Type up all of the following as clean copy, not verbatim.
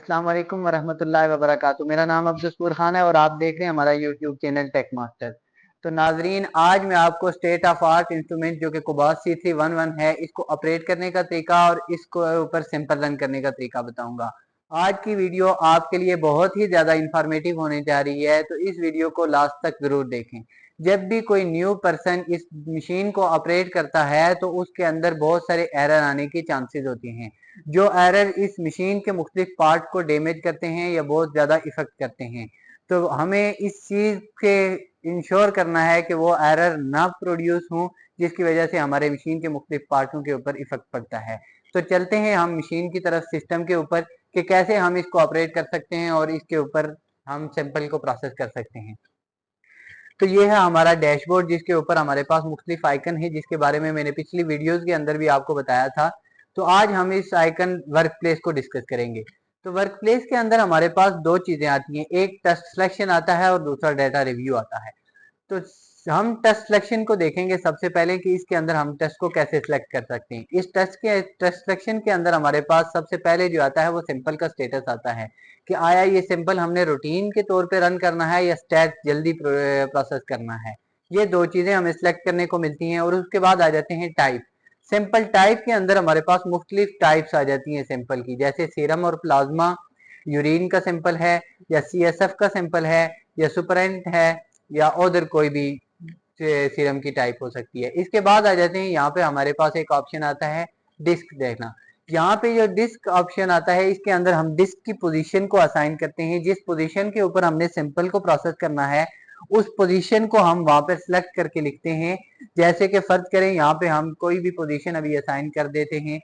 अस्सलाम वालेकुम वरहमतुल्लाहि वबरकातुहू। मेरा नाम अब्दुल खान है और आप देख रहे हैं हमारा यूट्यूब चैनल टेक मास्टर। तो नाजरीन, आज मैं आपको स्टेट ऑफ आर्ट इंस्ट्रूमेंट जो कि कोबास C311 है, इसको ऑपरेट करने का तरीका और इसको ऊपर सैंपल रन करने का तरीका बताऊंगा। आज की वीडियो आपके लिए बहुत ही ज्यादा इंफॉर्मेटिव होने जा रही है, तो इस वीडियो को लास्ट तक जरूर देखें। जब भी कोई न्यू पर्सन इस मशीन को ऑपरेट करता है तो उसके अंदर बहुत सारे एरर आने की चांसेस होती हैं। जो एरर इस मशीन के मुख्तलिफ पार्ट को डैमेज करते हैं या बहुत ज्यादा इफेक्ट करते हैं। तो हमें इस चीज के इंश्योर करना है कि वो एरर ना प्रोड्यूस हो, जिसकी वजह से हमारे मशीन के मुख्तलिफ पार्टों के ऊपर इफेक्ट पड़ता है। तो चलते हैं हम मशीन की तरफ, सिस्टम के ऊपर, कि कैसे हम इसको ऑपरेट कर सकते हैं और इसके ऊपर हम सैंपल को प्रोसेस कर सकते हैं। तो ये है हमारा डैशबोर्ड, जिसके ऊपर हमारे पास मुख्तलिफ आइकन है, जिसके बारे में मैंने पिछली वीडियोस के अंदर भी आपको बताया था। तो आज हम इस आइकन वर्क प्लेस को डिस्कस करेंगे। तो वर्क प्लेस के अंदर हमारे पास दो चीजें आती हैं, एक टेस्ट सिलेक्शन आता है और दूसरा डाटा रिव्यू आता है। तो हम टेस्ट सिलेक्शन को देखेंगे सबसे पहले कि इसके अंदर हम टेस्ट को कैसे सिलेक्ट कर सकते हैं। इस टेस्ट सिलेक्शन के अंदर हमारे पास सबसे पहले जो आता है वो सिंपल का स्टेटस आता है कि आया ये सिंपल हमने रूटीन के तौर पे रन करना है या स्टैट जल्दी प्रोसेस करना है। ये दो चीजें हमें सिलेक्ट करने को मिलती हैं। और उसके बाद आ जाते हैं टाइप। सिंपल टाइप के अंदर हमारे पास मुख्तलिफ टाइप्स आ जाती हैं सिंपल की, जैसे सीरम और प्लाज्मा, यूरिन का सिंपल है, या CSF का सिंपल है, या सुपरेंट है, या अदर कोई भी सीरम की टाइप हो सकती है। इसके बाद आ जाते हैं यहाँ पे हमारे पास एक ऑप्शन आता है डिस्क देखना। यहाँ पे जो डिस्क ऑप्शन आता है, इसके अंदर हम डिस्क की पोजीशन को असाइन करते हैं। जिस पोजीशन के ऊपर हमने सिंपल को प्रोसेस करना है उस पोजीशन को हम वहां पर सिलेक्ट करके लिखते हैं। जैसे कि फर्ज करें यहाँ पे हम कोई भी पोजीशन अभी असाइन कर देते हैं,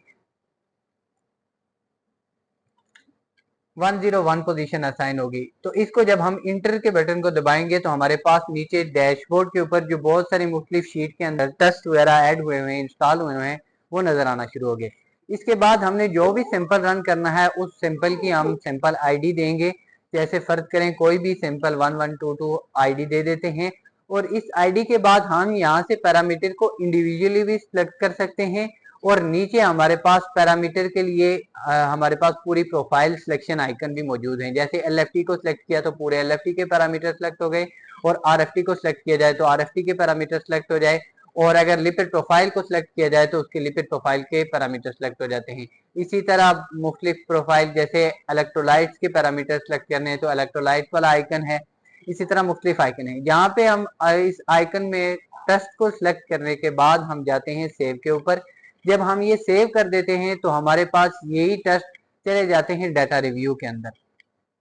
101 पोजीशन असाइन होगी। तो इसको जब हम इंटर के बटन को दबाएंगे तो हमारे पास नीचे डैशबोर्ड के ऊपर जो बहुत सारी मुख्तलिफ शीट के अंदर टेस्ट वगैरह ऐड हुए हुए हैं, इंस्टॉल हुए हुए हैं, वो नजर आना शुरू हो गए। इसके बाद हमने जो भी सिंपल रन करना है उस सिंपल की हम सिंपल आईडी देंगे। जैसे फर्ज करें कोई भी सिंपल 1122 आईडी दे देते हैं। और इस आईडी के बाद हम यहाँ से पैरामीटर को इंडिविजुअली भी सिलेक्ट कर सकते हैं। और नीचे हमारे पास पैरामीटर के लिए हमारे पास पूरी प्रोफाइल सिलेक्शन आइकन भी मौजूद हैं। जैसे LFT को सिलेक्ट किया तो पूरे LFT के पैरामीटर सिलेक्ट हो गए, और RFT को सिलेक्ट किया जाए तो RFT के पैरामीटर सिलेक्ट हो जाए, और अगर लिपिड प्रोफाइल को सिलेक्ट किया जाए तो उसके लिपिड प्रोफाइल के पैरामीटर सिलेक्ट हो जाते हैं। इसी तरह मुख्तलिफ प्रोफाइल जैसे इलेक्ट्रोलाइट्स के पैरामीटर सिलेक्ट करने हैं तो इलेक्ट्रोलाइट वाला आइकन है। इसी तरह मुख्तलिफ आइकन है। यहाँ पे हम इस आइकन में टेस्ट को सिलेक्ट करने के बाद हम जाते हैं सेव के ऊपर। जब हम ये सेव कर देते हैं तो हमारे पास यही टेस्ट चले जाते हैं डाटा रिव्यू के अंदर।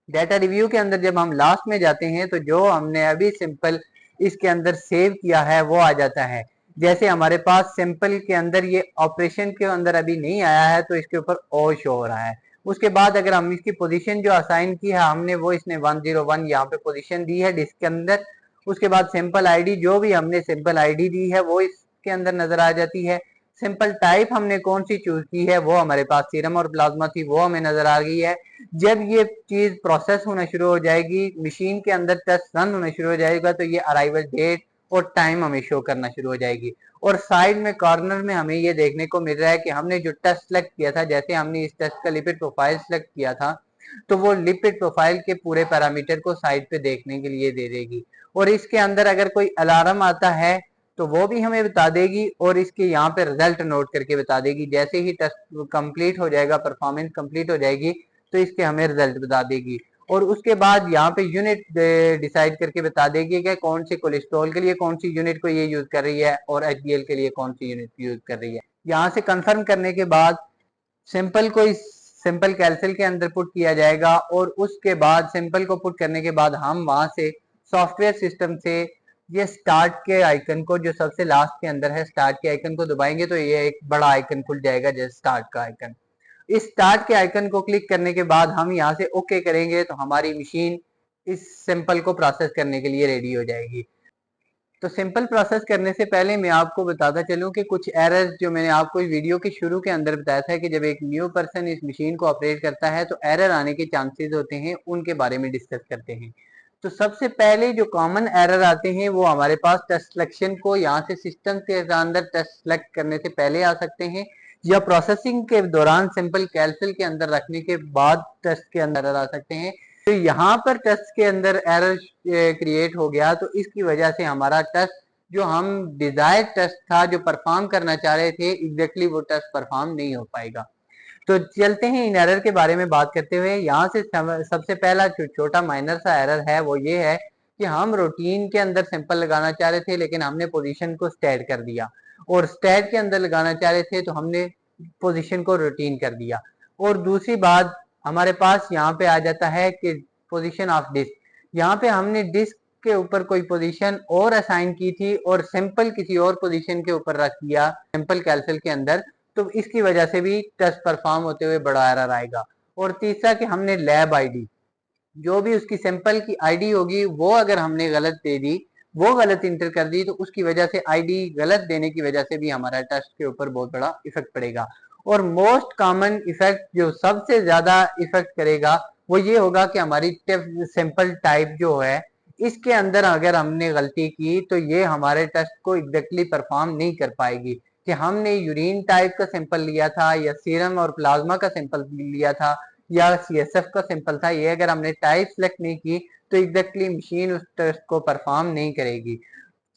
डाटा रिव्यू के अंदर जब हम लास्ट में जाते हैं तो जो हमने अभी सिंपल इसके अंदर सेव किया है वो आ जाता है। जैसे हमारे पास सिंपल के अंदर ये ऑपरेशन के अंदर अभी नहीं आया है तो इसके ऊपर ओ शो हो रहा है। उसके बाद अगर हम इसकी पोजीशन जो असाइन की है हमने, वो इसने 101 यहाँ पे पोजीशन दी है डिस्क के अंदर। उसके बाद सिंपल आईडी, जो भी हमने सिंपल आईडी दी है वो इसके अंदर नजर आ जाती है। सिंपल टाइप हमने कौन सी चूज की है, वो हमारे पास सीरम और प्लाज्मा थी, वो हमें नजर आ गई है। जब ये चीज प्रोसेस होना शुरू हो जाएगी, मशीन के अंदर टेस्ट रन होना शुरू हो जाएगा, तो ये अराइवल डेट और टाइम हमें शो करना शुरू हो जाएगी। और साइड में कॉर्नर में हमें ये देखने को मिल रहा है कि हमने जो टेस्ट सेलेक्ट किया था, जैसे हमने इस टेस्ट का लिपिड प्रोफाइल सेलेक्ट किया था, तो वो लिपिड प्रोफाइल के पूरे पैरामीटर को साइड पे देखने के लिए दे देगी। और इसके अंदर अगर कोई अलार्म आता है तो वो भी हमें बता देगी, और इसके यहाँ पे रिजल्ट नोट करके बता देगी। जैसे ही टेस्ट कंप्लीट हो जाएगा, परफॉर्मेंस कंप्लीट हो जाएगी, तो इसके हमें रिजल्ट बता देगी। और उसके बाद यहाँ पे यूनिट डिसाइड करके बता देगी कि कौन से कोलेस्ट्रॉल के लिए कौन सी यूनिट को ये यूज कर रही है और HDL के लिए कौन सी यूनिट यूज कर रही है। यहाँ से कंफर्म करने के बाद सिंपल को इस सिंपल कैंसिल के अंदर पुट किया जाएगा। और उसके बाद सिंपल को पुट करने के बाद हम वहां से सॉफ्टवेयर सिस्टम से ये स्टार्ट के आइकन को, जो सबसे लास्ट के अंदर है, स्टार्ट के आइकन को दबाएंगे तो ये एक बड़ा आइकन खुल जाएगा जैसे स्टार्ट का आइकन। इस स्टार्ट के आइकन को क्लिक करने के बाद हम यहाँ से ओके करेंगे तो हमारी मशीन इस सिंपल को प्रोसेस करने के लिए रेडी हो जाएगी। तो सिंपल प्रोसेस करने से पहले मैं आपको बताता चलूं कि कुछ एरर्स जो मैंने आपको इस वीडियो के शुरू के अंदर बताया था कि जब एक न्यू पर्सन इस मशीन को ऑपरेट करता है तो एरर आने के चांसेस होते हैं, उनके बारे में डिस्कस करते हैं। तो सबसे पहले जो कॉमन एरर आते हैं वो हमारे पास टेस्ट सिलेक्शन को यहाँ से सिस्टम के अंदर टेस्ट सेलेक्ट करने से पहले आ सकते हैं, या प्रोसेसिंग के दौरान सिंपल कैलकुल के अंदर रखने के बाद टेस्ट के अंदर आ सकते हैं। तो यहाँ पर टेस्ट के अंदर एरर क्रिएट हो गया, तो इसकी वजह से हमारा टेस्ट जो हम डिजायर्ड टेस्ट था, जो परफॉर्म करना चाह रहे थे, एग्जैक्टली वो टेस्ट परफॉर्म नहीं हो पाएगा। तो चलते हैं इन एरर के बारे में बात करते हुए। यहाँ से सबसे पहला जो छोटा माइनर सा एरर है वो ये है कि हम रूटीन के अंदर सिंपल लगाना चाह रहे थे, लेकिन हमने पोजीशन को स्टैट कर दिया, और स्टैट के अंदर लगाना चाह रहे थे तो हमने पोजीशन को रूटीन कर दिया। और दूसरी बात हमारे पास यहाँ पे आ जाता है कि पोजीशन ऑफ डिस्क, यहाँ पे हमने डिस्क के ऊपर कोई पोजीशन और असाइन की थी और सिंपल किसी और पोजीशन के ऊपर रख दिया सिंपल कैलकुल के अंदर, तो इसकी वजह से भी टेस्ट परफॉर्म होते हुए बड़ा एरर आएगा। और तीसरा कि हमने लैब आईडी, जो भी उसकी सैंपल की आईडी होगी वो अगर हमने गलत दे दी, वो गलत इंटर कर दी, तो उसकी वजह से आईडी गलत देने की वजह से भी हमारा टेस्ट के ऊपर बहुत बड़ा इफेक्ट पड़ेगा। और मोस्ट कॉमन इफेक्ट जो सबसे ज्यादा इफेक्ट करेगा वो ये होगा कि हमारी सैंपल टाइप जो है, इसके अंदर अगर हमने गलती की तो ये हमारे टेस्ट को एग्जैक्टली परफॉर्म नहीं कर पाएगी कि हमने यूरिन टाइप का सैंपल लिया था या सीरम और प्लाज्मा का सैंपल लिया था या सीएसएफ का सैंपल था, ये अगर हमने टाइप सेलेक्ट नहीं की तो एग्जैक्टली मशीन उस टेस्ट को परफॉर्म नहीं करेगी।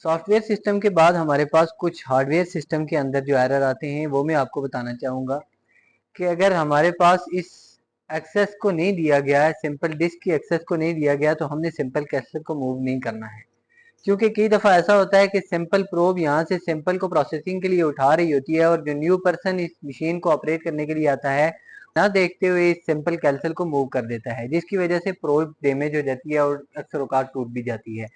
सॉफ्टवेयर सिस्टम के बाद हमारे पास कुछ हार्डवेयर सिस्टम के अंदर जो एरर आते हैं वो मैं आपको बताना चाहूंगा कि अगर हमारे पास इस एक्सेस को नहीं दिया गया है, सिंपल डिस्क की एक्सेस को नहीं दिया गया, तो हमने सिंपल कैसेट को मूव नहीं करना है। क्योंकि कई दफ़ा ऐसा होता है कि सिंपल प्रोब यहाँ से सिंपल को प्रोसेसिंग के लिए उठा रही होती है और जो न्यू पर्सन इस मशीन को ऑपरेट करने के लिए आता है, ना देखते हुए इस सिंपल कैंसिल को मूव कर देता है, जिसकी वजह से प्रोब डैमेज हो जाती है और अक्सर औकात टूट भी जाती है।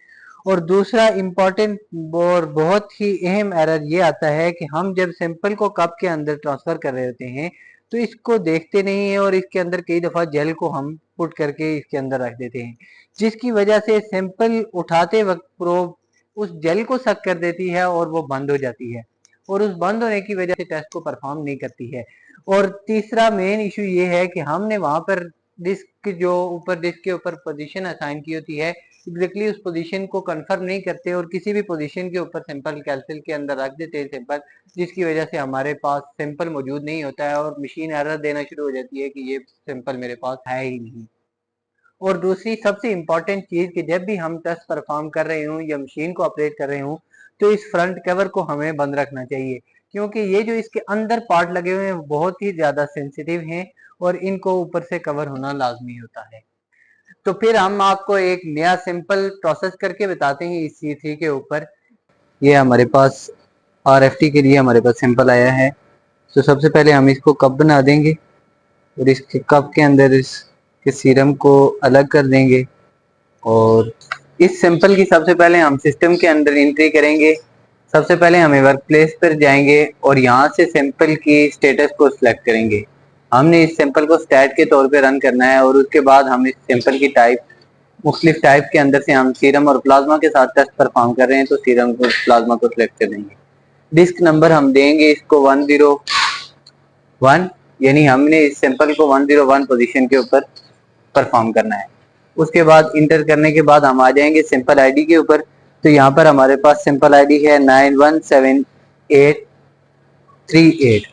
और दूसरा इम्पॉर्टेंट और बहुत ही अहम एरर ये आता है कि हम जब सैंपल को कप के अंदर ट्रांसफर कर रहे होते हैं तो इसको देखते नहीं है और इसके अंदर कई दफ़ा जेल को हम पुट करके इसके अंदर रख देते हैं, जिसकी वजह से सैंपल उठाते वक्त प्रोब उस जेल को सक कर देती है और वो बंद हो जाती है, और उस बंद होने की वजह से टेस्ट को परफॉर्म नहीं करती है। और तीसरा मेन इशू ये है कि हमने वहां पर डिस्क जो ऊपर डिस्क के ऊपर पोजीशन असाइन की होती है, एग्जैक्टली उस पोजीशन को कंफर्म नहीं करते और किसी भी पोजीशन के ऊपर सिंपल कैंसिल के अंदर रख देते हैं सिंपल, जिसकी वजह से हमारे पास सिंपल मौजूद नहीं होता है और मशीन एरर देना शुरू हो जाती है कि ये सिंपल मेरे पास है ही नहीं। और दूसरी सबसे इम्पॉर्टेंट चीज कि जब भी हम टेस्ट परफॉर्म कर रहे हूँ या मशीन को ऑपरेट कर रहे हूँ तो इस फ्रंट कवर को हमें बंद रखना चाहिए, क्योंकि ये जो इसके अंदर पार्ट लगे हुए हैं वो बहुत ही ज्यादा सेंसिटिव हैं और इनको ऊपर से कवर होना लाजमी होता है। तो फिर हम आपको एक नया सिंपल प्रोसेस करके बताते हैं इस C3 के ऊपर। ये हमारे पास RFT के लिए हमारे पास सिंपल आया है। तो सबसे पहले हम इसको कप बना देंगे और इसके कप के अंदर इसके सीरम को अलग कर देंगे और इस सिंपल की सबसे पहले हम सिस्टम के अंदर एंट्री करेंगे। सबसे पहले हमें वर्क प्लेस पर जाएंगे और यहाँ से सिंपल की स्टेटस को सिलेक्ट करेंगे। हमने इस सिंपल को स्टैट के तौर पे रन करना है और उसके बाद हम इस सिंपल की टाइप मुख्तलिफ टाइप के अंदर से हम सीरम और प्लाज्मा के साथ टेस्ट परफॉर्म कर रहे हैं तो सीरम को प्लाज्मा को सिलेक्ट कर देंगे। डिस्क नंबर हम देंगे इसको 101, यानी हमने इस सिंपल को 101 पोजीशन के ऊपर परफॉर्म करना है। उसके बाद इंटर करने के बाद हम आ जाएंगे सिंपल आईडी के ऊपर। तो यहाँ पर हमारे पास सिंपल आईडी है 917838।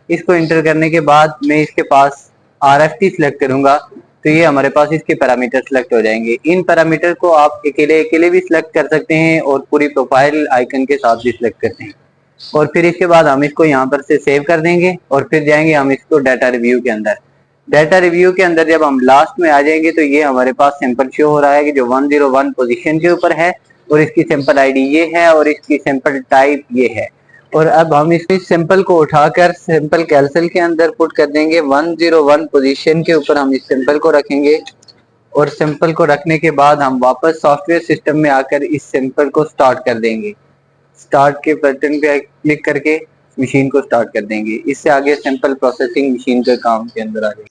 इसको इंटर करने के बाद मैं इसके पास RFT सिलेक्ट करूंगा तो ये हमारे पास इसके पैरामीटर सिलेक्ट हो जाएंगे। इन पैरामीटर को आप अकेले अकेले भी सिलेक्ट कर सकते हैं और पूरी प्रोफाइल आइकन के साथ भी सिलेक्ट करते हैं। और फिर इसके बाद हम इसको यहाँ पर से सेव कर देंगे और फिर जाएंगे हम इसको डाटा रिव्यू के अंदर। डाटा रिव्यू के अंदर जब हम लास्ट में आ जाएंगे तो ये हमारे पास सिंपल शो हो रहा है कि जो 101 पोजीशन के ऊपर है और इसकी सिंपल आईडी ये है और इसकी सिंपल टाइप ये है। और अब हम इस सिंपल को उठाकर सिंपल कैलकुल के अंदर पुट कर देंगे। 101 पोजीशन के ऊपर हम इस सिंपल को रखेंगे और सिंपल को रखने के बाद हम वापस सॉफ्टवेयर सिस्टम में आकर इस सिंपल को स्टार्ट कर देंगे। स्टार्ट के बटन पे क्लिक करके मशीन को स्टार्ट कर देंगे। इससे आगे सिंपल प्रोसेसिंग मशीन के काम के अंदर आ जाएगी।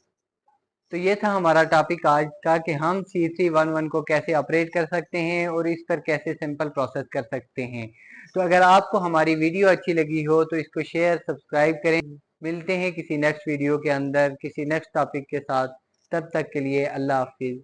तो ये था हमारा टॉपिक आज का कि हम C311 को कैसे ऑपरेट कर सकते हैं और इस पर कैसे सिंपल प्रोसेस कर सकते हैं। तो अगर आपको हमारी वीडियो अच्छी लगी हो तो इसको शेयर सब्सक्राइब करें। मिलते हैं किसी नेक्स्ट वीडियो के अंदर किसी नेक्स्ट टॉपिक के साथ, तब तक के लिए अल्लाह हाफिज।